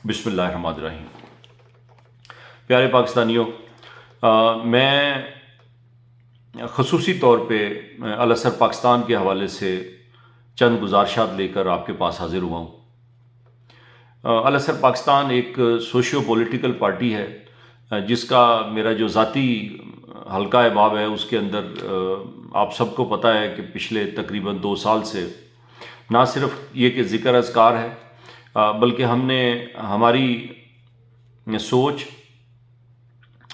بسم اللہ الرحمن الرحیم۔ پیارے پاکستانیوں، میں خصوصی طور پہ الاثر پاکستان کے حوالے سے چند گزارشات لے کر آپ کے پاس حاضر ہوا ہوں۔ الاثر پاکستان ایک سوشیو پولیٹیکل پارٹی ہے جس کا میرا جو ذاتی حلقہ احباب ہے اس کے اندر آپ سب کو پتہ ہے کہ پچھلے تقریباً 2 سال سے نہ صرف یہ کہ ذکر اذکار ہے بلکہ ہم نے ہماری سوچ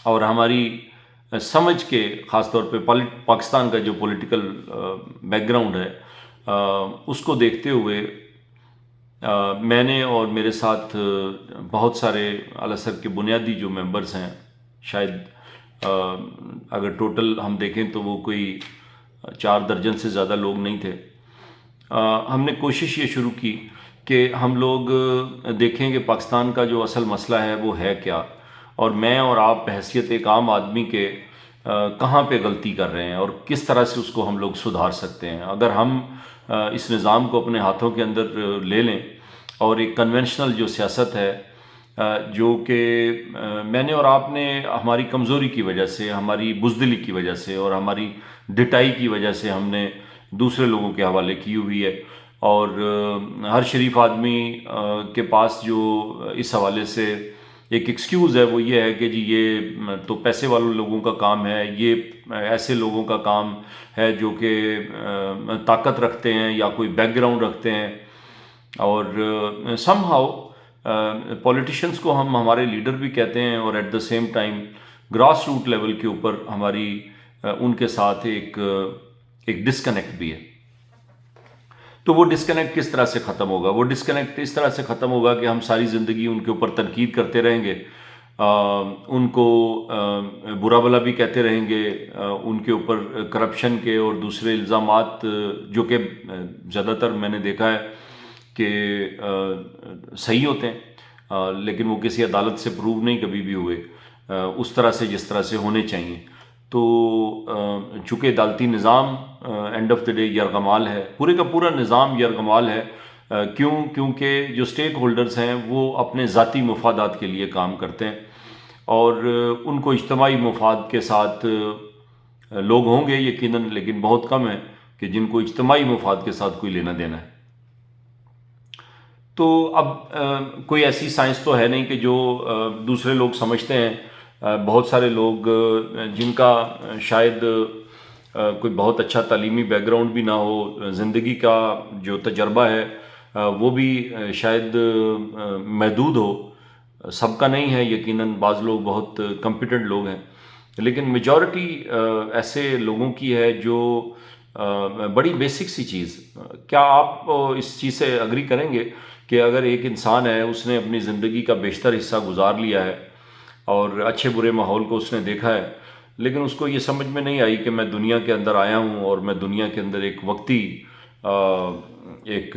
اور ہماری سمجھ کے خاص طور پہ پاکستان کا جو پولیٹیکل بیک گراؤنڈ ہے اس کو دیکھتے ہوئے میں نے اور میرے ساتھ بہت سارے الاثر کے بنیادی جو ممبرز ہیں، شاید اگر ٹوٹل ہم دیکھیں تو وہ کوئی 4 درجن سے زیادہ لوگ نہیں تھے، ہم نے کوشش یہ شروع کی کہ ہم لوگ دیکھیں کہ پاکستان کا جو اصل مسئلہ ہے وہ ہے کیا، اور میں اور آپ بحیثیت ایک عام آدمی کے کہاں پہ غلطی کر رہے ہیں اور کس طرح سے اس کو ہم لوگ سدھار سکتے ہیں۔ اگر ہم اس نظام کو اپنے ہاتھوں کے اندر لے لیں اور ایک کنونشنل جو سیاست ہے جو کہ میں نے اور آپ نے ہماری کمزوری کی وجہ سے، ہماری بزدلی کی وجہ سے اور ہماری ڈٹائی کی وجہ سے ہم نے دوسرے لوگوں کے حوالے کی ہوئی ہے، اور ہر شریف آدمی کے پاس جو اس حوالے سے ایک ایکسکیوز ہے وہ یہ ہے کہ جی یہ تو پیسے والوں لوگوں کا کام ہے، یہ ایسے لوگوں کا کام ہے جو کہ طاقت رکھتے ہیں یا کوئی بیک گراؤنڈ رکھتے ہیں، اور سم ہاؤ پولیٹیشنز کو ہم ہمارے لیڈر بھی کہتے ہیں، اور at the same time grass root level کے اوپر ہماری ان کے ساتھ ایک ڈسکنیکٹ بھی ہے۔ تو وہ ڈسکنیکٹ کس طرح سے ختم ہوگا؟ وہ ڈسکنیکٹ اس طرح سے ختم ہوگا کہ ہم ساری زندگی ان کے اوپر تنقید کرتے رہیں گے، ان کو برا بھلا بھی کہتے رہیں گے، ان کے اوپر کرپشن کے اور دوسرے الزامات جو کہ زیادہ تر میں نے دیکھا ہے کہ صحیح ہوتے ہیں لیکن وہ کسی عدالت سے پروو نہیں کبھی بھی ہوئے اس طرح سے جس طرح سے ہونے چاہیے۔ تو چونکہ عدالتی نظام اینڈ آف دا ڈے یرغمال ہے، پورے کا پورا نظام یرغمال ہے، کیونکہ جو سٹیک ہولڈرز ہیں وہ اپنے ذاتی مفادات کے لیے کام کرتے ہیں، اور ان کو اجتماعی مفاد کے ساتھ لوگ ہوں گے یقیناً، لیکن بہت کم ہیں کہ جن کو اجتماعی مفاد کے ساتھ کوئی لینا دینا ہے۔ تو اب کوئی ایسی سائنس تو ہے نہیں کہ جو دوسرے لوگ سمجھتے ہیں، بہت سارے لوگ جن کا شاید کوئی بہت اچھا تعلیمی بیک گراؤنڈ بھی نہ ہو، زندگی کا جو تجربہ ہے وہ بھی شاید محدود ہو، سب کا نہیں ہے یقیناً، بعض لوگ بہت کمپیٹنٹ لوگ ہیں، لیکن میجورٹی ایسے لوگوں کی ہے جو بڑی بیسک سی چیز، کیا آپ اس چیز سے اگری کریں گے کہ اگر ایک انسان ہے، اس نے اپنی زندگی کا بیشتر حصہ گزار لیا ہے اور اچھے برے ماحول کو اس نے دیکھا ہے، لیکن اس کو یہ سمجھ میں نہیں آئی کہ میں دنیا کے اندر آیا ہوں اور میں دنیا کے اندر ایک وقتی ایک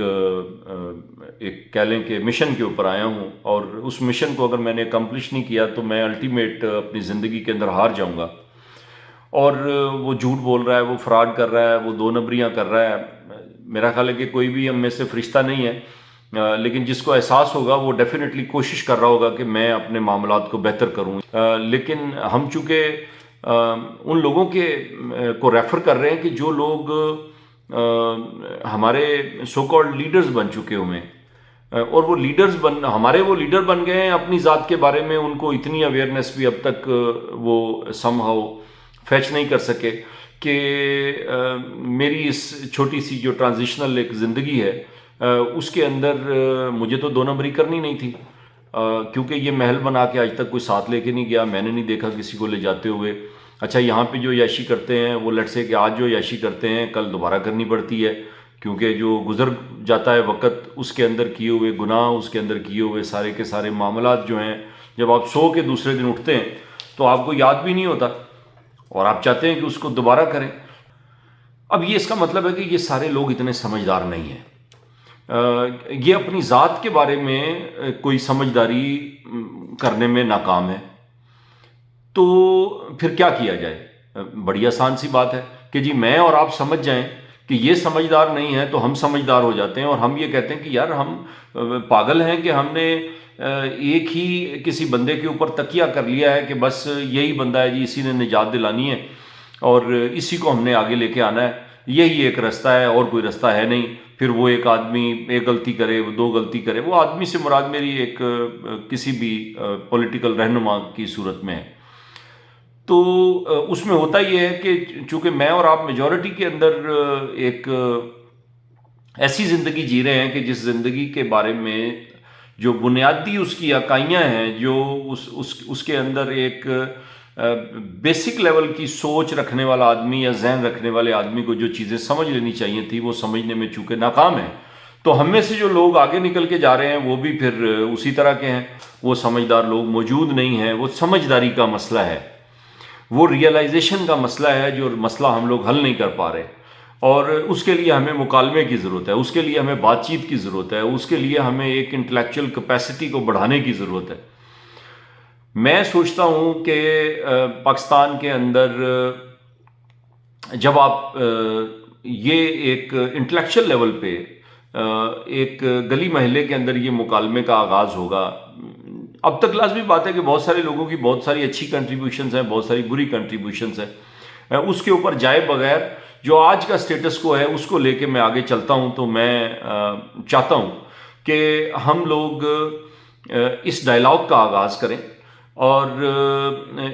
کہہ لیں کہ مشن کے اوپر آیا ہوں، اور اس مشن کو اگر میں نے اکمپلش نہیں کیا تو میں الٹیمیٹ اپنی زندگی کے اندر ہار جاؤں گا، اور وہ جھوٹ بول رہا ہے، وہ فراڈ کر رہا ہے، وہ 2 نمبریاں کر رہا ہے۔ میرا خیال ہے کہ کوئی بھی ہم میں سے فرشتہ نہیں ہے، لیکن جس کو احساس ہوگا وہ ڈیفینیٹلی کوشش کر رہا ہوگا کہ میں اپنے معاملات کو بہتر کروں، لیکن ہم چونکہ ان لوگوں کو ریفر کر رہے ہیں کہ جو لوگ ہمارے سو کالڈ لیڈرز بن چکے ہوئے ہیں، اور وہ لیڈرز ہمارے وہ لیڈر بن گئے ہیں اپنی ذات کے بارے میں، ان کو اتنی اویئرنیس بھی اب تک وہ سم ہاؤ فیچ نہیں کر سکے کہ میری اس چھوٹی سی جو ٹرانزیشنل ایک زندگی ہے اس کے اندر مجھے تو 2 نمبری کرنی نہیں تھی، کیونکہ یہ محل بنا کے آج تک کوئی ساتھ لے کے نہیں گیا، میں نے نہیں دیکھا کسی کو لے جاتے ہوئے۔ اچھا، یہاں پہ جو عیاشی کرتے ہیں وہ لٹ سے کہ آج جو عیاشی کرتے ہیں کل دوبارہ کرنی پڑتی ہے، کیونکہ جو گزر جاتا ہے وقت اس کے اندر کیے ہوئے گناہ، اس کے اندر کیے ہوئے سارے کے سارے معاملات جو ہیں، جب آپ سو کے دوسرے دن اٹھتے ہیں تو آپ کو یاد بھی نہیں ہوتا اور آپ چاہتے ہیں کہ اس کو دوبارہ کریں۔ اب یہ اس کا مطلب ہے کہ یہ سارے لوگ اتنے سمجھدار نہیں ہیں، یہ اپنی ذات کے بارے میں کوئی سمجھداری کرنے میں ناکام ہے۔ تو پھر کیا کیا جائے؟ بڑی آسان سی بات ہے کہ جی میں اور آپ سمجھ جائیں کہ یہ سمجھدار نہیں ہے تو ہم سمجھدار ہو جاتے ہیں، اور ہم یہ کہتے ہیں کہ یار ہم پاگل ہیں کہ ہم نے ایک ہی کسی بندے کے اوپر تکیہ کر لیا ہے کہ بس یہی بندہ ہے جی، اسی نے نجات دلانی ہے اور اسی کو ہم نے آگے لے کے آنا ہے، یہی ایک رستہ ہے اور کوئی رستہ ہے نہیں۔ پھر وہ ایک آدمی ایک غلطی کرے، وہ دو غلطی کرے، وہ آدمی سے مراد میری ایک کسی بھی پولیٹیکل رہنما کی صورت میں ہے۔ تو اس میں ہوتا یہ ہے کہ چونکہ میں اور آپ میجورٹی کے اندر ایک ایسی زندگی جی رہے ہیں کہ جس زندگی کے بارے میں جو بنیادی اس کی اکائیاں ہیں، جو اس کے اندر ایک بیسک لیول کی سوچ رکھنے والا آدمی یا ذہن رکھنے والے آدمی کو جو چیزیں سمجھ لینی چاہیے تھی وہ سمجھنے میں چونکہ ناکام ہے، تو ہم میں سے جو لوگ آگے نکل کے جا رہے ہیں وہ بھی پھر اسی طرح کے ہیں، وہ سمجھدار لوگ موجود نہیں ہیں۔ وہ سمجھداری کا مسئلہ ہے، وہ ریئلائزیشن کا مسئلہ ہے، جو مسئلہ ہم لوگ حل نہیں کر پا رہے، اور اس کے لیے ہمیں مکالمے کی ضرورت ہے، اس کے لیے ہمیں بات چیت کی ضرورت ہے، اس کے لیے ہمیں ایک انٹلیکچوئل کیپیسٹی کو بڑھانے کی ضرورت ہے۔ میں سوچتا ہوں کہ پاکستان کے اندر جب آپ یہ ایک انٹلیکچوئل لیول پہ ایک گلی محلے کے اندر یہ مکالمے کا آغاز ہوگا، اب تک لازمی بات ہے کہ بہت سارے لوگوں کی بہت ساری اچھی کنٹریبیوشنز ہیں، بہت ساری بری کنٹریبیوشنز ہیں، اس کے اوپر جائے بغیر جو آج کا سٹیٹس کو ہے اس کو لے کے میں آگے چلتا ہوں۔ تو میں چاہتا ہوں کہ ہم لوگ اس ڈائلاگ کا آغاز کریں اور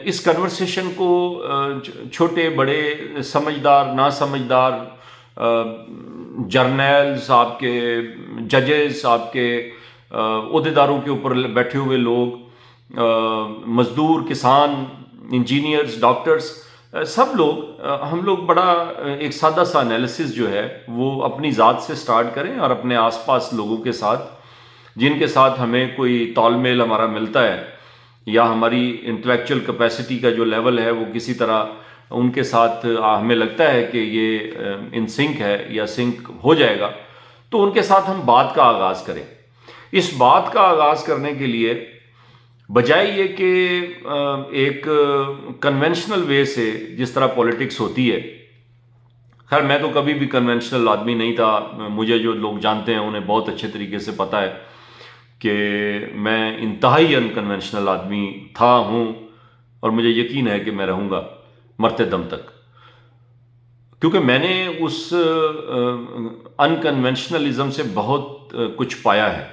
اس کنورسیشن کو چھوٹے بڑے، سمجھدار نا سمجھدار، جرنیلز، آپ کے ججز، آپ کے عہدیداروں کے اوپر بیٹھے ہوئے لوگ، مزدور، کسان، انجینئرز، ڈاکٹرز، سب لوگ، ہم لوگ بڑا ایک سادہ سا انالیسس جو ہے وہ اپنی ذات سے سٹارٹ کریں اور اپنے آس پاس لوگوں کے ساتھ جن کے ساتھ ہمیں کوئی تال میل ہمارا ملتا ہے یا ہماری انٹلیکچوئل کیپیسٹی کا جو لیول ہے وہ کسی طرح ان کے ساتھ ہمیں لگتا ہے کہ یہ ان سنک ہے یا سنک ہو جائے گا، تو ان کے ساتھ ہم بات کا آغاز کریں۔ اس بات کا آغاز کرنے کے لیے بجائے یہ کہ ایک کنونشنل وے سے جس طرح پولیٹکس ہوتی ہے، خیر میں تو کبھی بھی کنونشنل آدمی نہیں تھا، مجھے جو لوگ جانتے ہیں انہیں بہت اچھے طریقے سے پتہ ہے کہ میں انتہائی ان کنونشنل آدمی تھا، ہوں، اور مجھے یقین ہے کہ میں رہوں گا مرتے دم تک، کیونکہ میں نے اس ان کنونشنلزم سے بہت کچھ پایا ہے،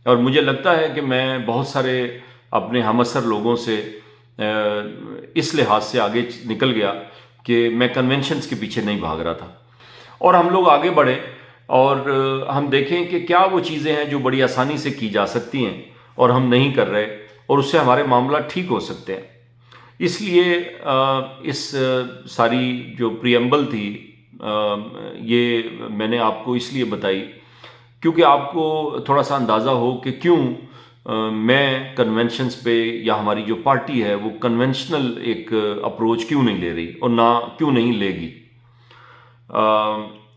اور مجھے لگتا ہے کہ میں بہت سارے اپنے ہم اثر لوگوں سے اس لحاظ سے آگے نکل گیا کہ میں کنونشنز کے پیچھے نہیں بھاگ رہا تھا، اور ہم لوگ آگے بڑھیں اور ہم دیکھیں کہ کیا وہ چیزیں ہیں جو بڑی آسانی سے کی جا سکتی ہیں اور ہم نہیں کر رہے، اور اس سے ہمارے معاملات ٹھیک ہو سکتے ہیں۔ اس لیے اس ساری جو پریمبل تھی یہ میں نے آپ کو اس لیے بتائی کیونکہ آپ کو تھوڑا سا اندازہ ہو کہ کیوں میں کنونشنز پہ یا ہماری جو پارٹی ہے وہ کنونشنل ایک اپروچ کیوں نہیں لے رہی اور نہ کیوں نہیں لے گی۔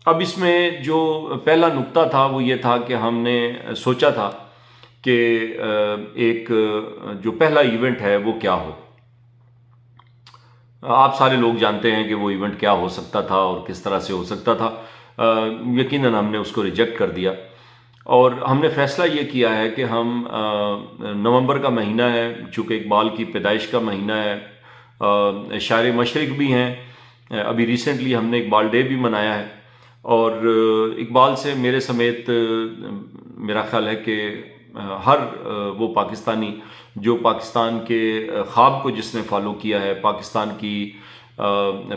اب اس میں جو پہلا نقطہ تھا وہ یہ تھا کہ ہم نے سوچا تھا کہ ایک جو پہلا ایونٹ ہے وہ کیا ہو۔ آپ سارے لوگ جانتے ہیں کہ وہ ایونٹ کیا ہو سکتا تھا اور کس طرح سے ہو سکتا تھا۔ یقیناً ہم نے اس کو ریجیکٹ کر دیا، اور ہم نے فیصلہ یہ کیا ہے کہ ہم نومبر کا مہینہ ہے، چونکہ اقبال کی پیدائش کا مہینہ ہے، شاعر مشرق بھی ہیں، ابھی ریسنٹلی ہم نے اقبال ڈے بھی منایا ہے، اور اقبال سے میرے سمیت میرا خیال ہے کہ ہر وہ پاکستانی جو پاکستان کے خواب کو جس نے فالو کیا ہے،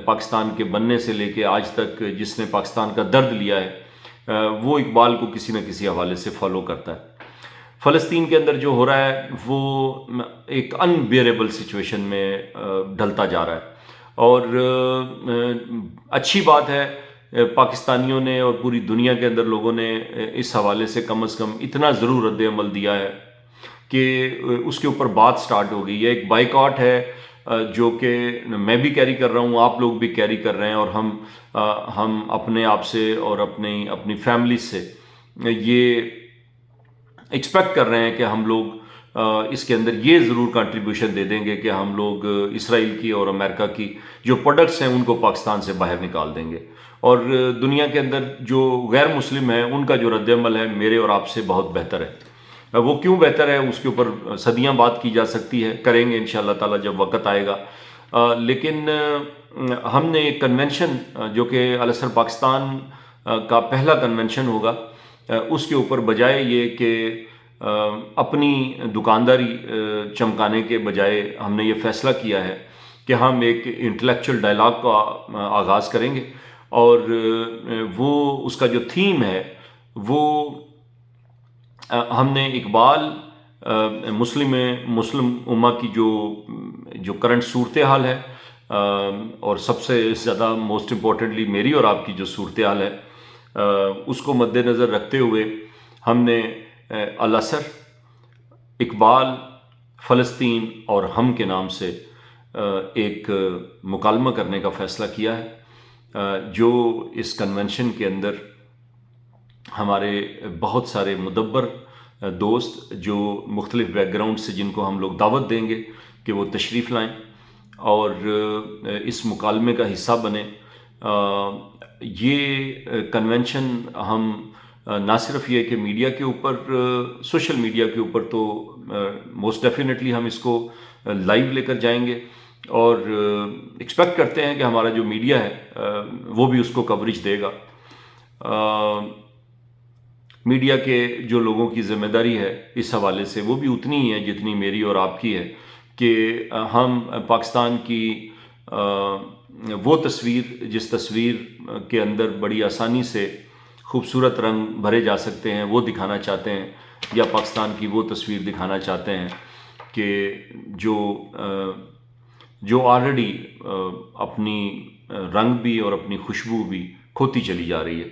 پاکستان کے بننے سے لے کے آج تک جس نے پاکستان کا درد لیا ہے، وہ اقبال کو کسی نہ کسی حوالے سے فالو کرتا ہے۔ فلسطین کے اندر جو ہو رہا ہے وہ ایک انبیئریبل سچویشن میں ڈھلتا جا رہا ہے، اور اچھی بات ہے پاکستانیوں نے اور پوری دنیا کے اندر لوگوں نے اس حوالے سے کم از کم اتنا ضرور رد عمل دیا ہے کہ اس کے اوپر بات سٹارٹ ہو گئی ہے۔ ایک بائیکاٹ ہے جو کہ میں بھی کیری کر رہا ہوں، آپ لوگ بھی کیری کر رہے ہیں، اور ہم اپنے آپ سے اور اپنی فیملی سے یہ ایکسپیکٹ کر رہے ہیں کہ ہم لوگ اس کے اندر یہ ضرور کنٹریبیوشن دے دیں گے کہ ہم لوگ اسرائیل کی اور امریکہ کی جو پروڈکٹس ہیں ان کو پاکستان سے باہر نکال دیں گے، اور دنیا کے اندر جو غیر مسلم ہیں ان کا جو رد عمل ہے میرے اور آپ سے بہت بہتر ہے۔ وہ کیوں بہتر ہے اس کے اوپر صدیاں بات کی جا سکتی ہے، کریں گے انشاءاللہ تعالیٰ جب وقت آئے گا۔ لیکن ہم نے ایک کنونشن جو کہ الازہر پاکستان کا پہلا کنونشن ہوگا، اس کے اوپر بجائے یہ کہ اپنی دکانداری چمکانے کے بجائے ہم نے یہ فیصلہ کیا ہے کہ ہم ایک انٹلیکچول ڈائلاگ کا آغاز کریں گے، اور وہ اس کا جو تھیم ہے وہ ہم نے اقبال مسلم امہ کی جو کرنٹ صورتحال ہے، اور سب سے زیادہ موسٹ امپورٹنٹلی میری اور آپ کی جو صورتحال ہے، اس کو مد نظر رکھتے ہوئے ہم نے الازہر، اقبال، فلسطین اور ہم کے نام سے ایک مکالمہ کرنے کا فیصلہ کیا ہے، جو اس کنونشن کے اندر ہمارے بہت سارے مدبر دوست جو مختلف بیک گراؤنڈ سے، جن کو ہم لوگ دعوت دیں گے کہ وہ تشریف لائیں اور اس مکالمے کا حصہ بنیں۔ یہ کنونشن ہم نہ صرف یہ کہ میڈیا کے اوپر، سوشل میڈیا کے اوپر تو موسٹ ڈیفینیٹلی ہم اس کو لائیو لے کر جائیں گے، اور ایکسپیکٹ کرتے ہیں کہ ہمارا جو میڈیا ہے وہ بھی اس کو کوریج دے گا۔ میڈیا کے جو لوگوں کی ذمہ داری ہے اس حوالے سے وہ بھی اتنی ہی ہے جتنی میری اور آپ کی ہے، کہ ہم پاکستان کی وہ تصویر، جس تصویر کے اندر بڑی آسانی سے خوبصورت رنگ بھرے جا سکتے ہیں، وہ دکھانا چاہتے ہیں، یا پاکستان کی وہ تصویر دکھانا چاہتے ہیں کہ جو آلریڈی اپنی رنگ بھی اور اپنی خوشبو بھی کھوتی چلی جا رہی ہے۔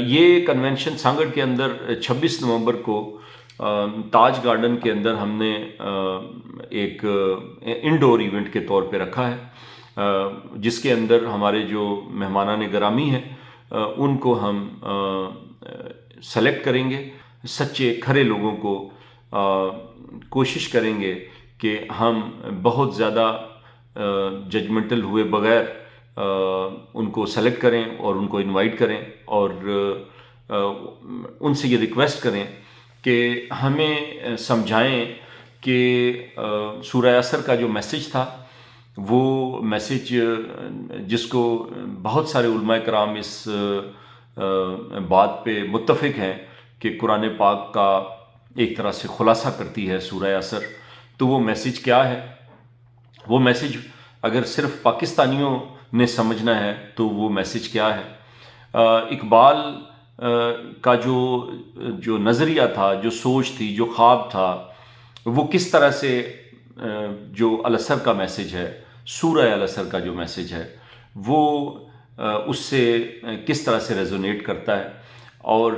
یہ کنونشن سانگڑ کے اندر 26 نومبر کو تاج گارڈن کے اندر ہم نے ایک انڈور ایونٹ کے طور پہ رکھا ہے، جس کے اندر ہمارے جو مہمانان گرامی ہیں ان کو ہم سلیکٹ کریں گے، سچے کھرے لوگوں کو کوشش کریں گے کہ ہم بہت زیادہ ججمنٹل ہوئے بغیر ان کو سلیکٹ کریں اور ان کو انوائٹ کریں، اور ان سے یہ ریکویسٹ کریں کہ ہمیں سمجھائیں کہ سورہ عصر کا جو میسج تھا، وہ میسج جس کو بہت سارے علماء کرام اس بات پہ متفق ہیں کہ قرآن پاک کا ایک طرح سے خلاصہ کرتی ہے سورہ عصر، تو وہ میسج کیا ہے؟ وہ میسج اگر صرف پاکستانیوں نے سمجھنا ہے تو وہ میسج کیا ہے؟ اقبال کا جو نظریہ تھا، جو سوچ تھی، جو خواب تھا، وہ کس طرح سے جو الازہر کا میسج ہے، سورہ الازہر کا جو میسج ہے، وہ اس سے کس طرح سے ریزونیٹ کرتا ہے، اور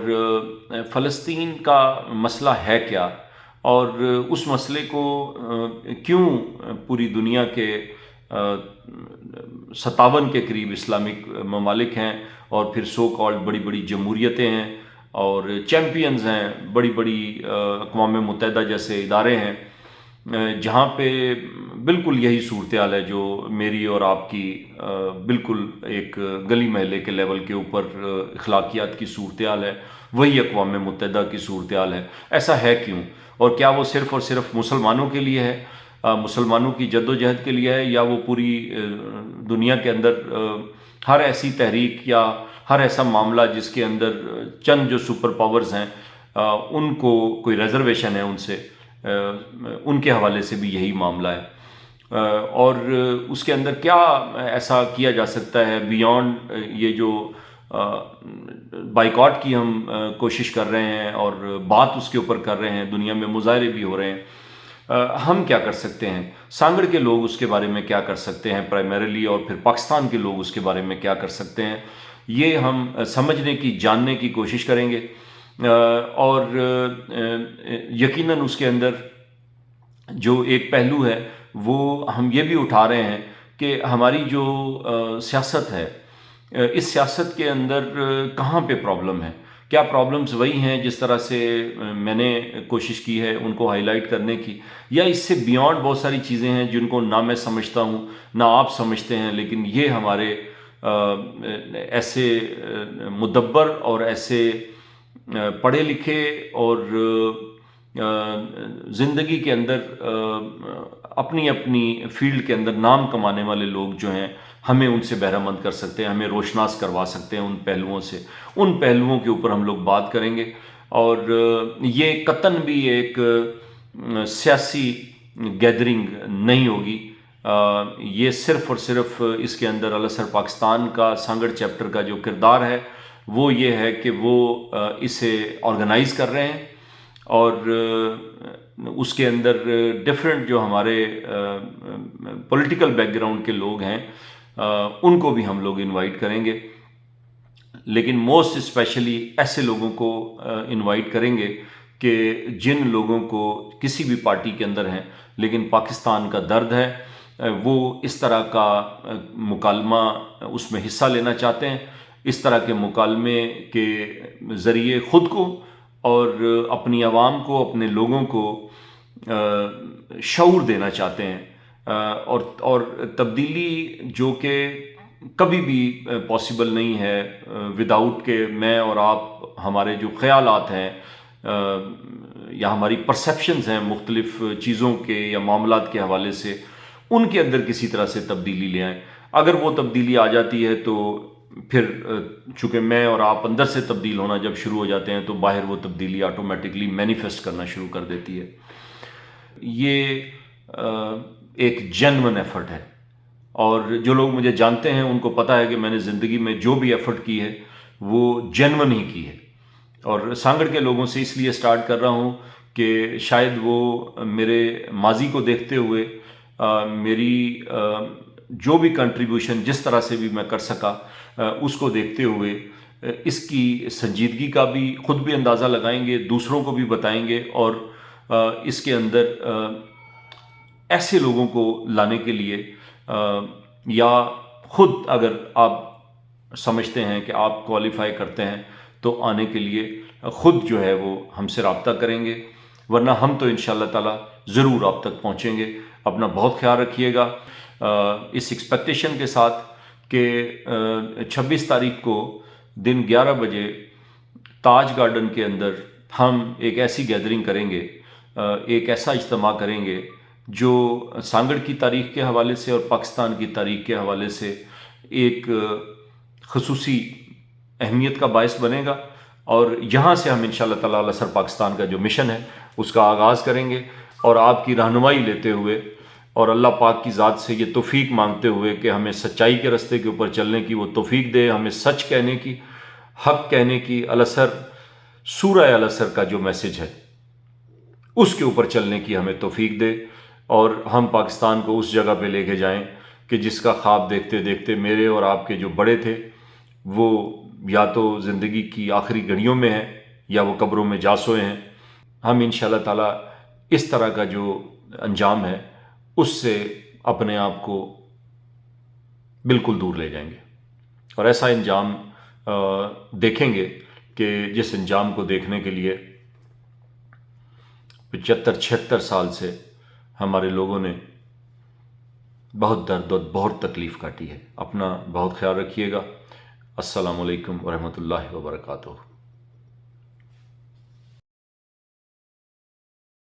فلسطین کا مسئلہ ہے کیا، اور اس مسئلے کو کیوں پوری دنیا کے 57 کے قریب اسلامک ممالک ہیں، اور پھر سو کالڈ بڑی بڑی جمہوریتیں ہیں اور چیمپئنز ہیں، بڑی بڑی اقوام متحدہ جیسے ادارے ہیں، جہاں پہ بالکل یہی صورتحال ہے جو میری اور آپ کی بالکل ایک گلی محلے کے لیول کے اوپر اخلاقیات کی صورتحال ہے، وہی اقوام متحدہ کی صورتحال ہے۔ ایسا ہے کیوں؟ اور کیا وہ صرف اور صرف مسلمانوں کے لیے ہے، مسلمانوں کی جد و جہد کے لیے ہے، یا وہ پوری دنیا کے اندر ہر ایسی تحریک یا ہر ایسا معاملہ جس کے اندر چند جو سپر پاورز ہیں ان کو کوئی ریزرویشن ہے ان سے، ان کے حوالے سے بھی یہی معاملہ ہے؟ اور اس کے اندر کیا ایسا کیا جا سکتا ہے بیانڈ یہ جو بائیکاٹ کی ہم کوشش کر رہے ہیں اور بات اس کے اوپر کر رہے ہیں، دنیا میں مظاہرے بھی ہو رہے ہیں، ہم کیا کر سکتے ہیں؟ سانگڑ کے لوگ اس کے بارے میں کیا کر سکتے ہیں پرائمریلی، اور پھر پاکستان کے لوگ اس کے بارے میں کیا کر سکتے ہیں؟ یہ ہم سمجھنے کی، جاننے کی کوشش کریں گے، اور یقیناً اس کے اندر جو ایک پہلو ہے وہ ہم یہ بھی اٹھا رہے ہیں کہ ہماری جو سیاست ہے، اس سیاست کے اندر کہاں پہ پرابلم ہے، کیا پرابلمز وہی ہیں جس طرح سے میں نے کوشش کی ہے ان کو ہائی لائٹ کرنے کی، یا اس سے بیانڈ بہت ساری چیزیں ہیں جن کو نہ میں سمجھتا ہوں نہ آپ سمجھتے ہیں، لیکن یہ ہمارے ایسے مدبر اور ایسے پڑھے لکھے اور زندگی کے اندر اپنی اپنی فیلڈ کے اندر نام کمانے والے لوگ جو ہیں، ہمیں ان سے بہرہ مند کر سکتے ہیں، ہمیں روشناس کروا سکتے ہیں ان پہلوؤں سے. ان پہلوؤں کے اوپر ہم لوگ بات کریں گے. اور یہ قطعاً بھی ایک سیاسی گیدرنگ نہیں ہوگی. یہ صرف اور صرف اس کے اندر الاثر پاکستان کا سانگڑ چیپٹر کا جو کردار ہے وہ یہ ہے کہ وہ اسے آرگنائز کر رہے ہیں، اور اس کے اندر ڈفرینٹ جو ہمارے پولیٹیکل بیک گراؤنڈ کے لوگ ہیں ان کو بھی ہم لوگ انوائٹ کریں گے، لیکن موسٹ اسپیشلی ایسے لوگوں کو انوائٹ کریں گے کہ جن لوگوں کو کسی بھی پارٹی کے اندر ہیں لیکن پاکستان کا درد ہے، وہ اس طرح کا مکالمہ اس میں حصہ لینا چاہتے ہیں، اس طرح کے مکالمے کے ذریعے خود کو اور اپنی عوام کو، اپنے لوگوں کو شعور دینا چاہتے ہیں، اور تبدیلی جو کہ کبھی بھی پاسبل نہیں ہے وداؤٹ کہ میں اور آپ ہمارے جو خیالات ہیں یا ہماری پرسیپشنز ہیں مختلف چیزوں کے یا معاملات کے حوالے سے، ان کے اندر کسی طرح سے تبدیلی لے آئیں. اگر وہ تبدیلی آ جاتی ہے تو پھر چونکہ میں اور آپ اندر سے تبدیل ہونا جب شروع ہو جاتے ہیں تو باہر وہ تبدیلی آٹومیٹکلی مینیفیسٹ کرنا شروع کر دیتی ہے. یہ ایک جینون ایفرٹ ہے، اور جو لوگ مجھے جانتے ہیں ان کو پتہ ہے کہ میں نے زندگی میں جو بھی ایفرٹ کی ہے وہ جینون ہی کی ہے. اور سانگڑ کے لوگوں سے اس لیے سٹارٹ کر رہا ہوں کہ شاید وہ میرے ماضی کو دیکھتے ہوئے میری جو بھی کنٹریبیوشن جس طرح سے بھی میں کر سکا اس کو دیکھتے ہوئے اس کی سنجیدگی کا بھی خود بھی اندازہ لگائیں گے، دوسروں کو بھی بتائیں گے، اور اس کے اندر ایسے لوگوں کو لانے کے لیے یا خود اگر آپ سمجھتے ہیں کہ آپ کوالیفائی کرتے ہیں تو آنے کے لیے خود جو ہے وہ ہم سے رابطہ کریں گے، ورنہ ہم تو انشاءاللہ تعالی ضرور آپ تک پہنچیں گے. اپنا بہت خیال رکھیے گا اس ایکسپیکٹیشن کے ساتھ کہ 26 تاریخ کو دن 11 بجے تاج گارڈن کے اندر ہم ایک ایسی گیدرنگ کریں گے، ایک ایسا اجتماع کریں گے جو سانگڑ کی تاریخ کے حوالے سے اور پاکستان کی تاریخ کے حوالے سے ایک خصوصی اہمیت کا باعث بنے گا. اور یہاں سے ہم انشاءاللہ تعالی الاثر پاکستان کا جو مشن ہے اس کا آغاز کریں گے، اور آپ کی رہنمائی لیتے ہوئے اور اللہ پاک کی ذات سے یہ توفیق مانگتے ہوئے کہ ہمیں سچائی کے راستے کے اوپر چلنے کی وہ توفیق دے، ہمیں سچ کہنے کی، حق کہنے کی. الاثر سورہ الاثر کا جو میسج ہے اس کے اوپر چلنے کی ہمیں توفیق دے، اور ہم پاکستان کو اس جگہ پہ لے کے جائیں کہ جس کا خواب دیکھتے دیکھتے میرے اور آپ کے جو بڑے تھے وہ یا تو زندگی کی آخری گھڑیوں میں ہیں یا وہ قبروں میں جا سوئے ہیں. ہم انشاءاللہ تعالی اس طرح کا جو انجام ہے اس سے اپنے آپ کو بالکل دور لے جائیں گے، اور ایسا انجام دیکھیں گے کہ جس انجام کو دیکھنے کے لیے 75-76 سال سے ہمارے لوگوں نے بہت درد اور بہت تکلیف کاٹی ہے. اپنا بہت خیال رکھیے گا. السلام علیکم ورحمۃ اللہ وبرکاتہ.